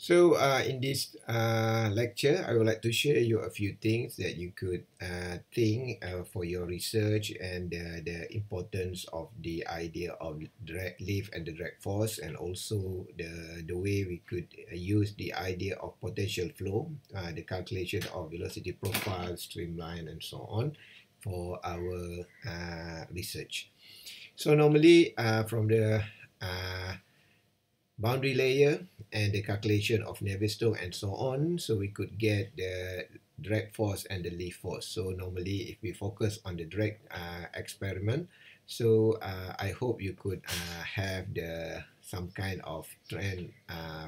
So in this lecture, I would like to share you a few things that you could think for your research and the importance of the idea of drag lift and the drag force, and also the way we could use the idea of potential flow, the calculation of velocity profile, streamline, and so on for our research. So normally from the boundary layer and the calculation of Navier-Stokes and so on, so we could get the drag force and the lift force. So normally if we focus on the drag experiment, so I hope you could have some kind of trend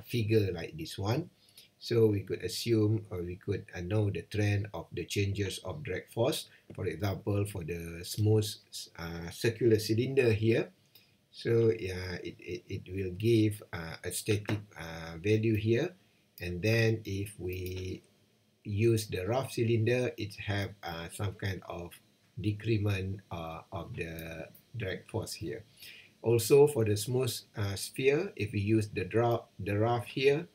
figure like this one. So we could assume, or we could know the trend of the changes of drag force. For example, for the smooth circular cylinder here, so it will give a static value here, and then if we use the rough cylinder, it have some kind of decrement of the drag force here. Also for the smooth sphere, if we use the rough here,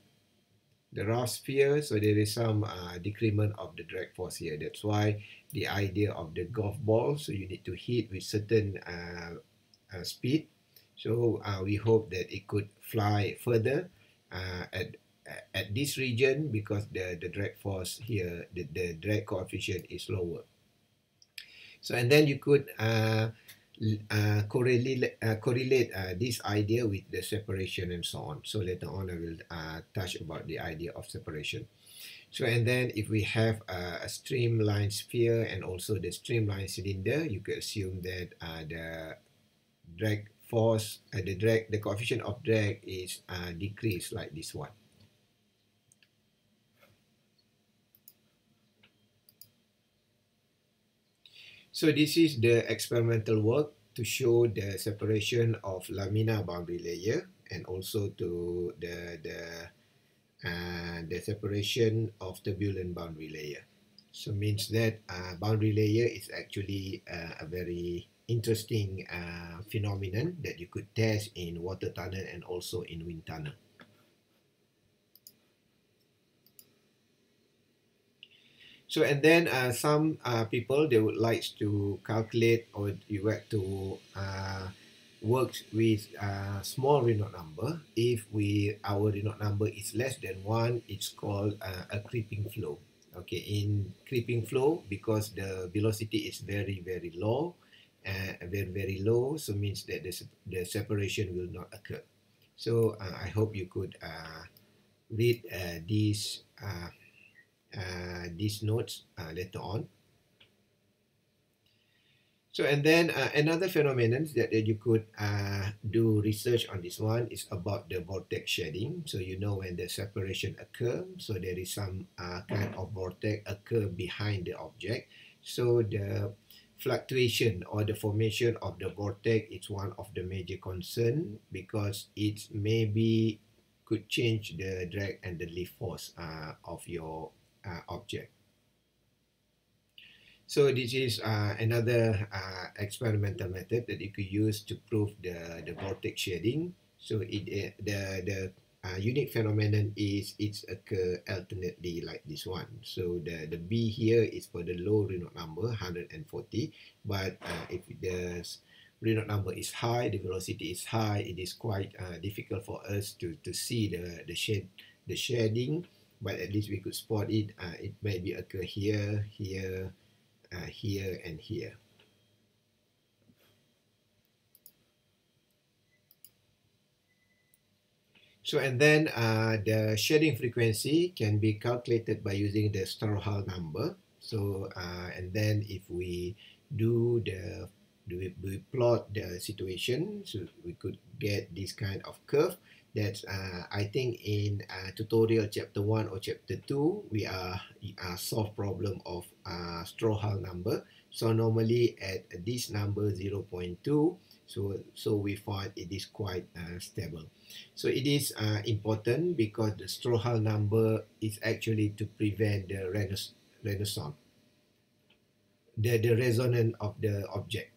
the rough sphere, so there is some decrement of the drag force here. That's why the idea of the golf ball, so you need to hit with certain speed. So we hope that it could fly further at this region, because the drag force here, the drag coefficient is lower. So and then you could correlate this idea with the separation and so on. So later on I will touch about the idea of separation. So and then if we have a streamlined sphere and also the streamlined cylinder, you could assume that the drag force, the coefficient of drag is decreased like this one. So this is the experimental work to show the separation of laminar boundary layer, and also to the separation of turbulent boundary layer. So means that boundary layer is actually a very interesting phenomenon that you could test in water tunnel and also in wind tunnel. So and then some people, they would like to calculate, or you like to work with small Reynolds number. If our Reynolds number is less than 1, it's called a creeping flow. Okay, in creeping flow, because the velocity is very low, very low, so means that the separation will not occur. So I hope you could read these notes later on. So and then another phenomenon that you could do research on this one is about the vortex shedding. So you know, when the separation occurs, so there is some kind of vortex occur behind the object. So the fluctuation or the formation of the vortex is one of the major concern, because it maybe could change the drag and the lift force of your object. So this is another experimental method that you could use to prove the vortex shedding. So the unique phenomenon is it's occur alternately like this one. So the B here is for the low Reynolds number, 140, but if the Reynolds number is high, the velocity is high, it is quite difficult for us to see the shedding, but at least we could spot it. It maybe occur here, here, here, and here. So and then the shedding frequency can be calculated by using the Strouhal number. So and then if we we plot the situation, so we could get this kind of curve. That's I think in tutorial chapter 1 or chapter 2 we are solve problem of Strouhal number. So normally at this number 0.2, so we find it is quite stable. So it is important, because the Strouhal number is actually to prevent the resonance, the resonance of the object.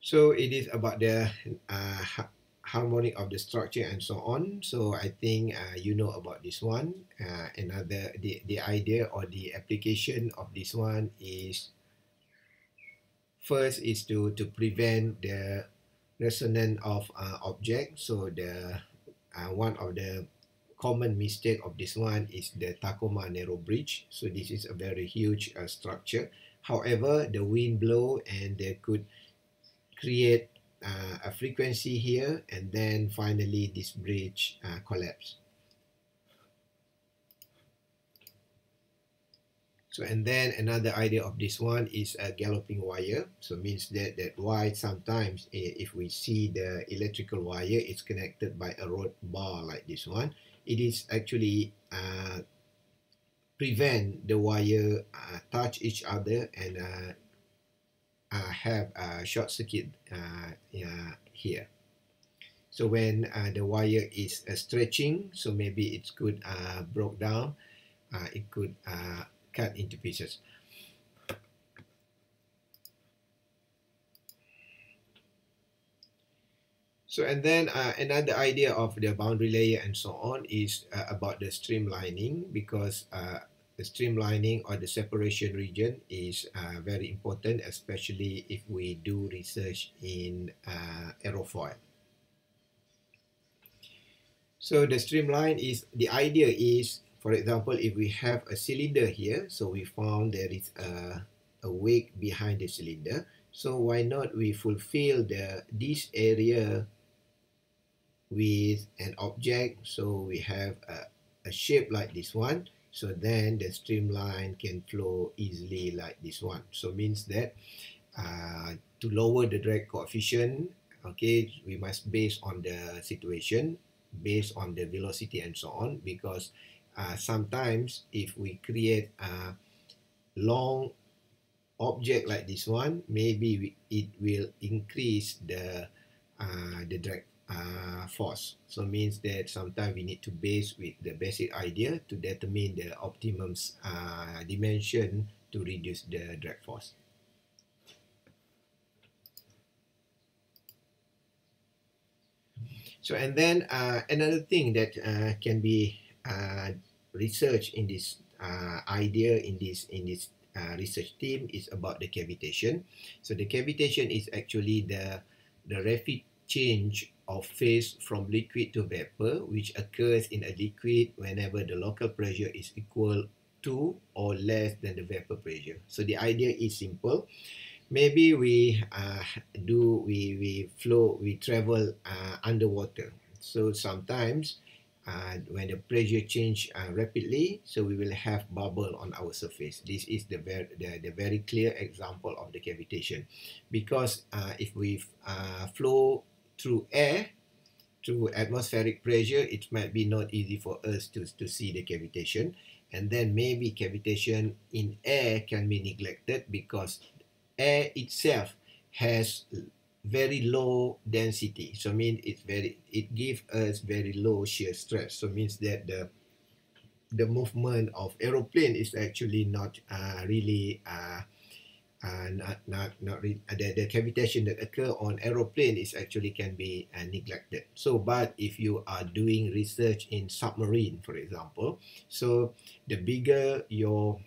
So it is about the harmonic of the structure and so on. So I think you know about this one. The idea or the application of this one is, first is to prevent the resonance of object. So the one of the common mistake of this one is the Tacoma narrow bridge. So this is a very huge structure. However, the wind blow and they could create a frequency here, and then finally this bridge collapse. So, and then another idea of this one is a galloping wire. So means that why sometimes if we see the electrical wire, it's connected by a rod bar like this one. It is actually prevent the wire touch each other and have a short circuit here. So when the wire is stretching, so maybe it could broke down, it could cut into pieces. So and then another idea of the boundary layer and so on is about the streamlining, because the streamlining or the separation region is very important, especially if we do research in airfoil. So the streamline is, the idea is, for example, if we have a cylinder here, so we found there is a wake behind the cylinder. So why not we fulfill this area with an object, so we have a shape like this one, so then the streamline can flow easily like this one. So means that to lower the drag coefficient, okay, we must base on the situation, based on the velocity and so on, because sometimes if we create a long object like this one, maybe it will increase the drag force. So means that sometimes we need to base with the basic idea to determine the optimum dimension to reduce the drag force. So and then another thing that can be researched in this idea in this research team is about the cavitation. So the cavitation is actually the rapid change of phase from liquid to vapor, which occurs in a liquid whenever the local pressure is equal to or less than the vapor pressure. So the idea is simple. Maybe we travel underwater. So sometimes when the pressure change rapidly, so we will have bubble on our surface. This is the very clear example of the cavitation, because if we flow through air, through atmospheric pressure, it might be not easy for us to see the cavitation, and then maybe cavitation in air can be neglected because air itself has very low density. So means it gives us very low shear stress. So means that the movement of aeroplane is actually not really the cavitation that occur on aeroplane is actually can be neglected. So but if you are doing research in submarine, for example, so the bigger your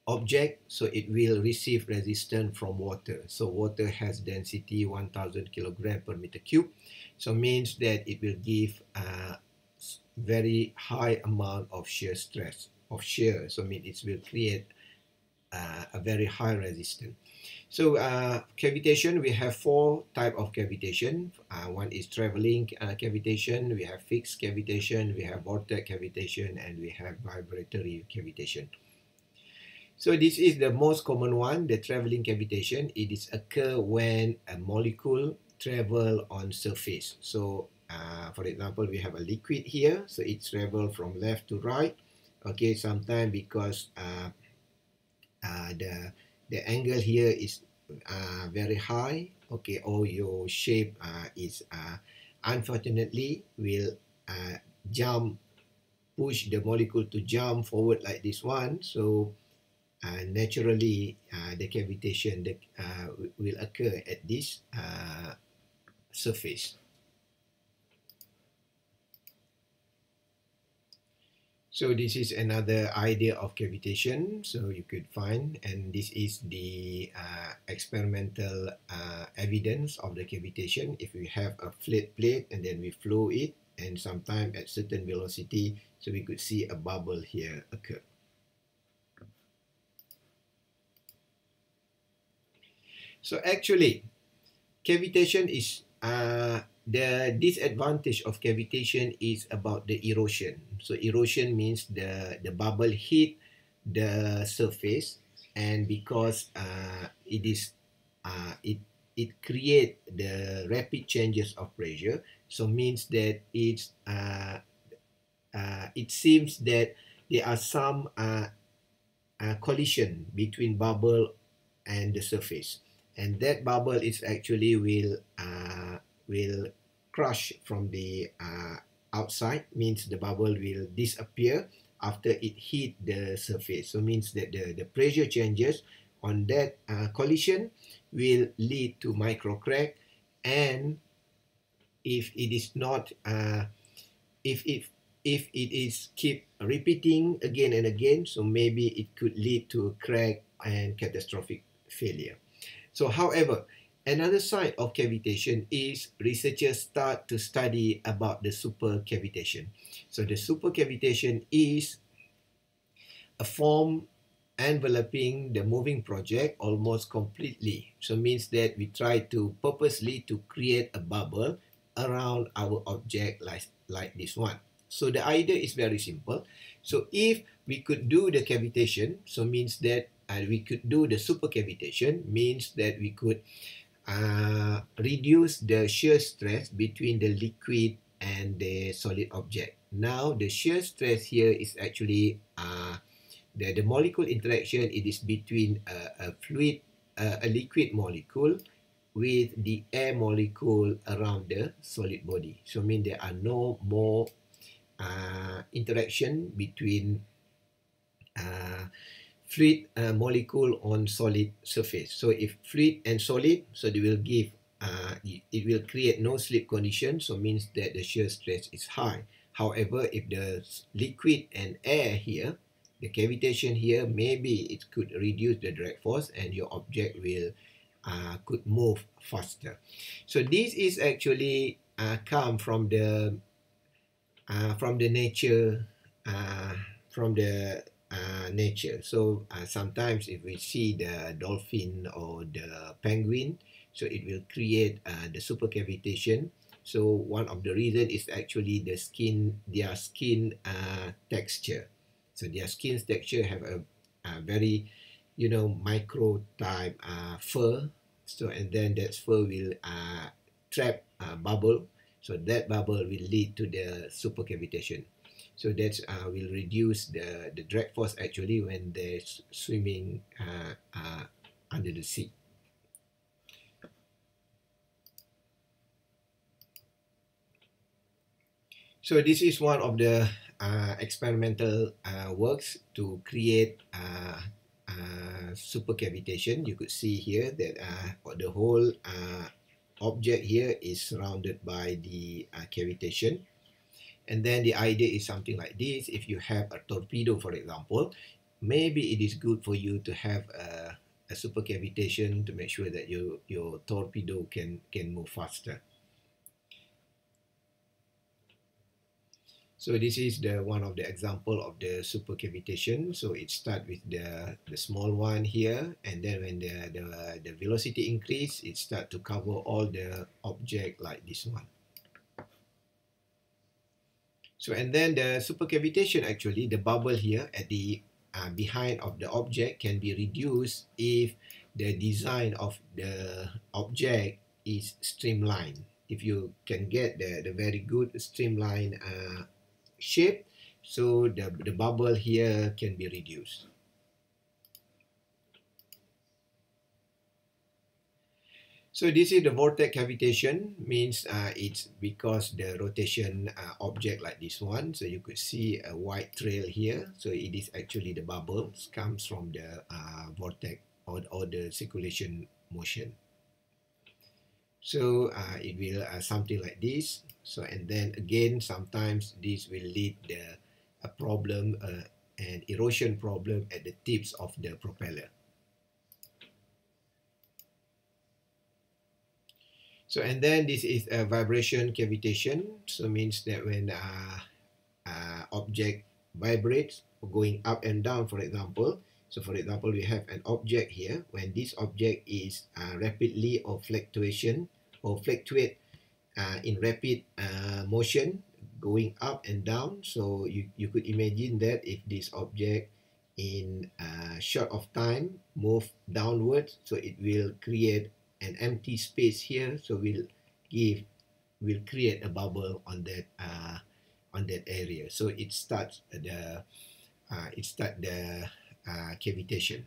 object, so it will receive resistance from water. So water has density 1000 kilogram per meter cube. So means that it will give a very high amount of shear stress, of shear. So means it will create a very high resistance. So cavitation, we have four types of cavitation. One is traveling cavitation, we have fixed cavitation, we have vortex cavitation, and we have vibratory cavitation. So this is the most common one, the traveling cavitation. It is occur when a molecule travel on surface. So for example, we have a liquid here, so it travel from left to right. Okay, sometimes because the angle here is very high, okay, or your shape is unfortunately will push the molecule to jump forward like this one. So naturally the cavitation will occur at this surface. So this is another idea of cavitation. So you could find, and this is the experimental evidence of the cavitation. If we have a flat plate and then we flow it, and sometime at certain velocity, so we could see a bubble here occur. So actually, cavitation is the disadvantage of cavitation is about the erosion. So erosion means the bubble hit the surface, and because it create the rapid changes of pressure. So means that it seems that there are some collision between bubble and the surface, and that bubble is actually will crush from the outside, means the bubble will disappear after it hit the surface. So means that the pressure changes on that collision will lead to micro crack, and if it is not if it is keep repeating again and again, so maybe it could lead to a crack and catastrophic failure. So however, another side of cavitation is researchers start to study about the super cavitation. So the super cavitation is a form enveloping the moving project almost completely. So means that we try to purposely to create a bubble around our object like this one. So the idea is very simple. So if we could do the cavitation, so means that we could do the super cavitation, means that we could reduce the shear stress between the liquid and the solid object. Now the shear stress here is actually the molecule interaction. It is between a fluid, a liquid molecule with the air molecule around the solid body. So mean there are no more interaction between fluid molecule on solid surface. So if fluid and solid, so they will give it will create no slip condition, so means that the shear stress is high. However, if the liquid and air here, the cavitation here, maybe it could reduce the drag force and your object will could move faster. So this is actually come from the nature, nature. So sometimes if we see the dolphin or the penguin, so it will create the super cavitation. So one of the reason is actually the skin, their skin texture. So their skin texture have a very, micro type fur. So and then that fur will trap bubble. So that bubble will lead to the super cavitation. So that will reduce the drag force actually when they're swimming under the sea. So this is one of the experimental works to create super cavitation. You could see here that the whole object here is surrounded by the cavitation. And then the idea is something like this. If you have a torpedo, for example, maybe it is good for you to have a super cavitation to make sure that your torpedo can move faster. So this is the one of the example of the super cavitation. So it starts with the small one here, and then when the velocity increase, it start to cover all the object like this one. So and then the super cavitation, actually the bubble here at the behind of the object can be reduced if the design of the object is streamlined. If you can get the very good streamline shape, so the bubble here can be reduced. So this is the vortex cavitation, means it's because the rotation object like this one. So you could see a white trail here. So it is actually the bubbles comes from the vortex or the circulation motion. So it will something like this. So and then again, sometimes this will lead a problem, an erosion problem at the tips of the propeller. So and then this is a vibration cavitation. So means that when object vibrates going up and down, for example. So for example, we have an object here. When this object is rapidly or fluctuate in rapid motion going up and down, so you could imagine that if this object in a short of time move downwards, so it will create an empty space here, so will create a bubble on that area. So it starts the cavitation.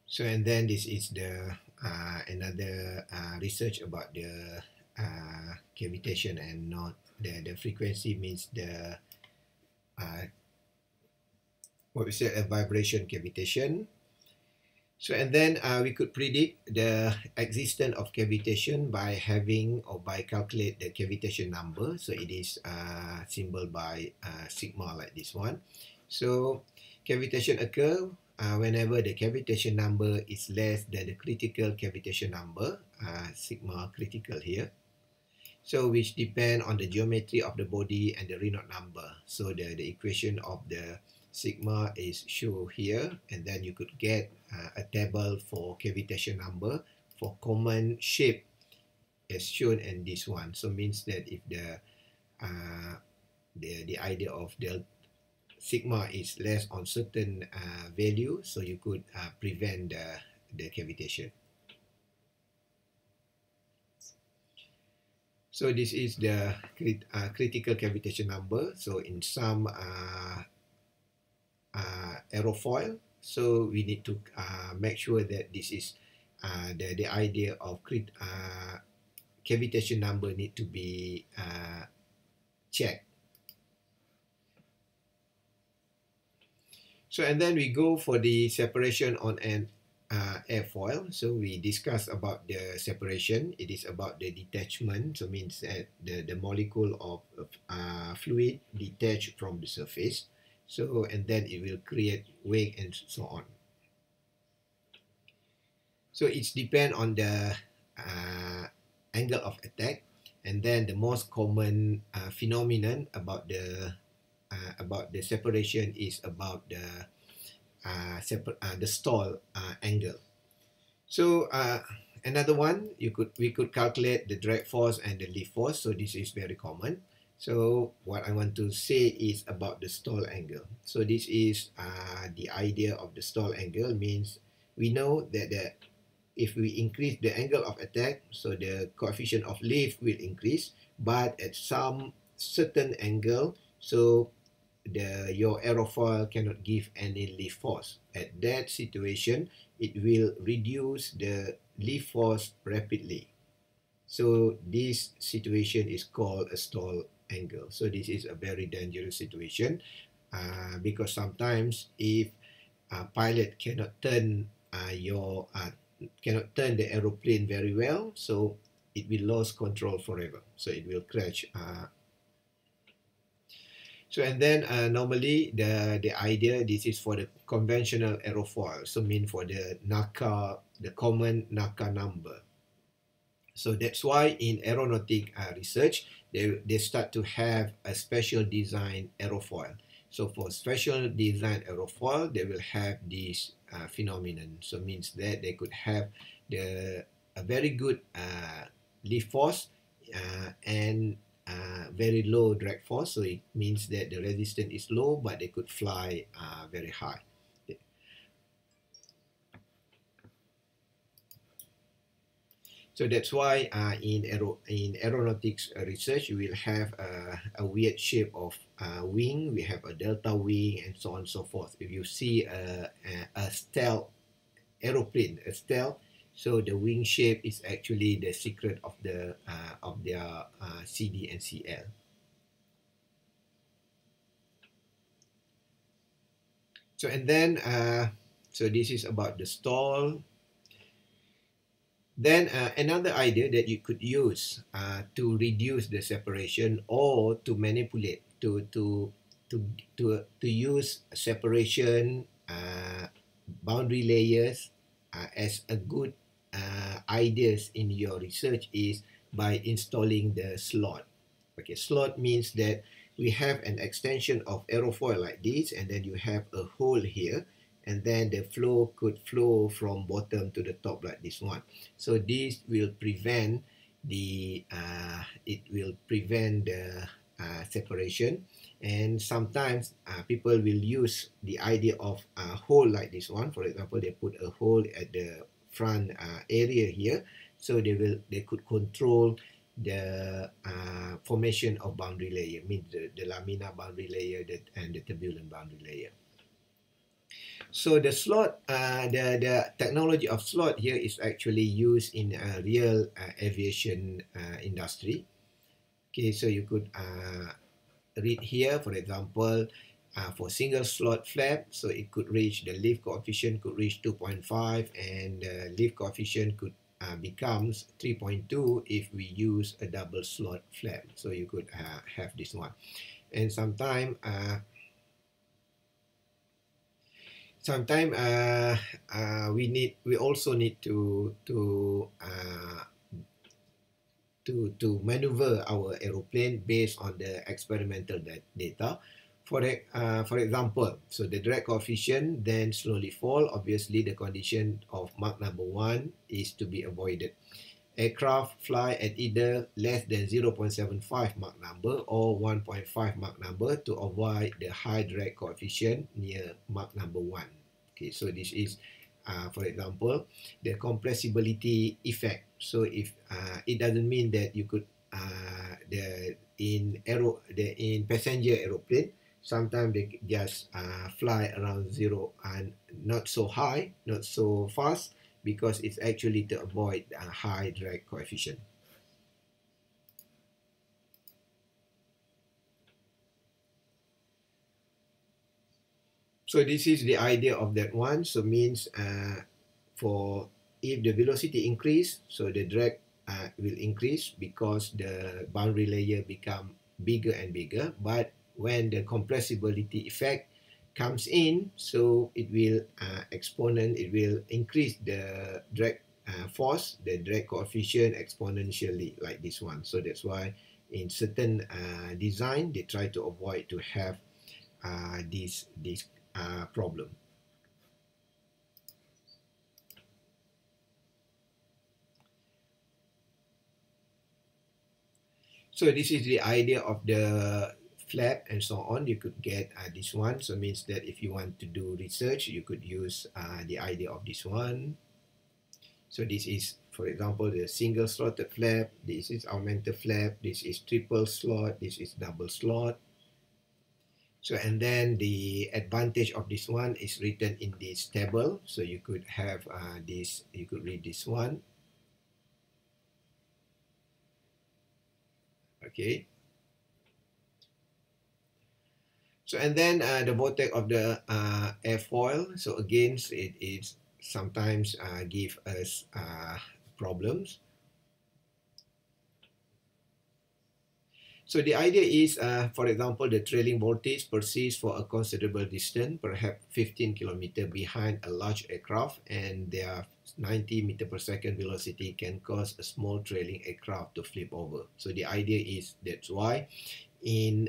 So and then this is the another research about the cavitation, and not the frequency means the what we say a vibration cavitation. So and then we could predict the existence of cavitation by having or by calculate the cavitation number. So it is symbolized by sigma, like this one. So cavitation occur whenever the cavitation number is less than the critical cavitation number, sigma critical here. So which depend on the geometry of the body and the Reynolds number. So the equation of the sigma is shown here, and then you could get a table for cavitation number for common shape as shown in this one. So means that if the idea of the sigma is less on certain value, so you could prevent the cavitation. So this is the critical cavitation number. So in some airfoil, so we need to make sure that this is the idea of cavitation number need to be checked. So and then we go for the separation on an airfoil. So we discuss about the separation. It is about the detachment. So means that the molecule of fluid detach from the surface. So and then it will create wake and so on. So it's depend on the angle of attack, and then the most common phenomenon about the separation is about the stall angle. So another one, we could calculate the drag force and the lift force. So this is very common. So what I want to say is about the stall angle. So this is the idea of the stall angle, means we know that if we increase the angle of attack, so the coefficient of lift will increase, but at some certain angle, so your aerofoil cannot give any lift force. At that situation, it will reduce the lift force rapidly. So this situation is called a stall angle. So this is a very dangerous situation because sometimes if a pilot cannot turn the aeroplane very well, so it will lose control forever. So it will crash. So and then normally the idea, this is for the conventional aerofoil. So mean for the NACA, the common NACA number. So that's why in aeronautic research, they start to have a special design aerofoil. So for special design aerofoil, they will have this phenomenon. So means that they could have a very good lift force and very low drag force. So it means that the resistance is low, but they could fly very high. So that's why in aeronautics research, you will have a weird shape of wing. We have a delta wing and so on and so forth. If you see a stealth aeroplane, so the wing shape is actually the secret of their CD and CL. So and then so this is about the stall. Then another idea that you could use to reduce the separation or to manipulate to use separation boundary layers as a good ideas in your research is by installing the slot. Okay, slot means that we have an extension of aerofoil like this, and then you have a hole here, and then the flow could flow from bottom to the top like this one. So this will prevent the separation. And sometimes people will use the idea of a hole like this one. For example, they put a hole at the front area here, so they could control the formation of boundary layer, means the laminar boundary layer and the turbulent boundary layer. So the slot, the technology of slot here is actually used in a real aviation industry. Okay, so you could read here, for example, for single slot flap, so it could reach, the lift coefficient could reach 2.5, and the lift coefficient could becomes 3.2 if we use a double slot flap. So you could have this one. And sometimes we also need to maneuver our aeroplane based on the experimental data. For example, so the drag coefficient then slowly fall. Obviously, the condition of Mach number 1 is to be avoided. Aircraft fly at either less than 0.75 Mach number or 1.5 Mach number to avoid the high drag coefficient near Mach number 1. Okay, so this is, for example, the compressibility effect. So if it doesn't mean that you could in passenger aeroplane, sometimes they just fly around zero and not so high, not so fast, because it's actually to avoid a high drag coefficient. So this is the idea of that one. So means for if the velocity increase, so the drag will increase because the boundary layer become bigger and bigger. But when the compressibility effect comes in, so it will it will increase the drag force, the drag coefficient exponentially like this one. So that's why in certain design, they try to avoid to have this problem. So this is the idea of the flap and so on. You could get this one. So it means that if you want to do research, you could use the idea of this one. So this is, for example, the single slotted flap. This is augmented flap. This is triple slot. This is double slot. So, and then the advantage of this one is written in this table. So you could have this, you could read this one. Okay. So, and then the vortex of the airfoil. So again, it is sometimes give us problems. So the idea is, for example, the trailing vortex persists for a considerable distance, perhaps 15 kilometers behind a large aircraft, and their 90 meter per second velocity can cause a small trailing aircraft to flip over. So the idea is that's why in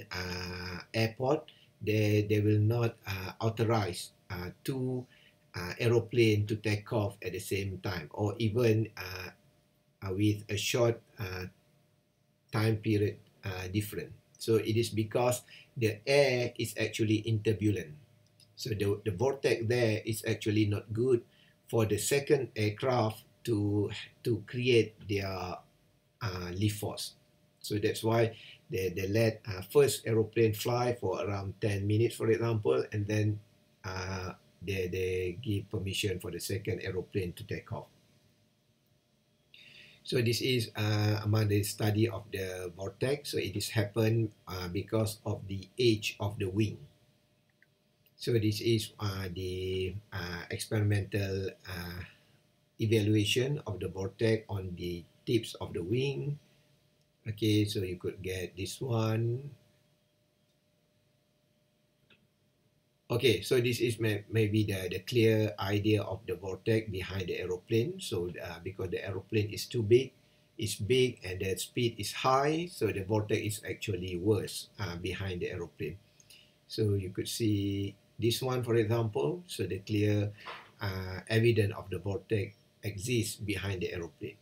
airport, they will not authorize two aeroplane to take off at the same time, or even with a short time period different. So it is because the air is actually in turbulent. So the vortex there is actually not good for the second aircraft to create their lift force. So that's why they let first aeroplane fly for around 10 minutes, for example, and then they give permission for the second aeroplane to take off. So this is among the study of the vortex. So it is happened because of the age of the wing. So this is the experimental evaluation of the vortex on the tips of the wing. Okay, so you could get this one. Okay, so this is maybe the clear idea of the vortex behind the aeroplane. So because the aeroplane is too big, it's big and the speed is high, so the vortex is actually worse behind the aeroplane. So you could see this one, for example. So the clear evidence of the vortex exists behind the aeroplane.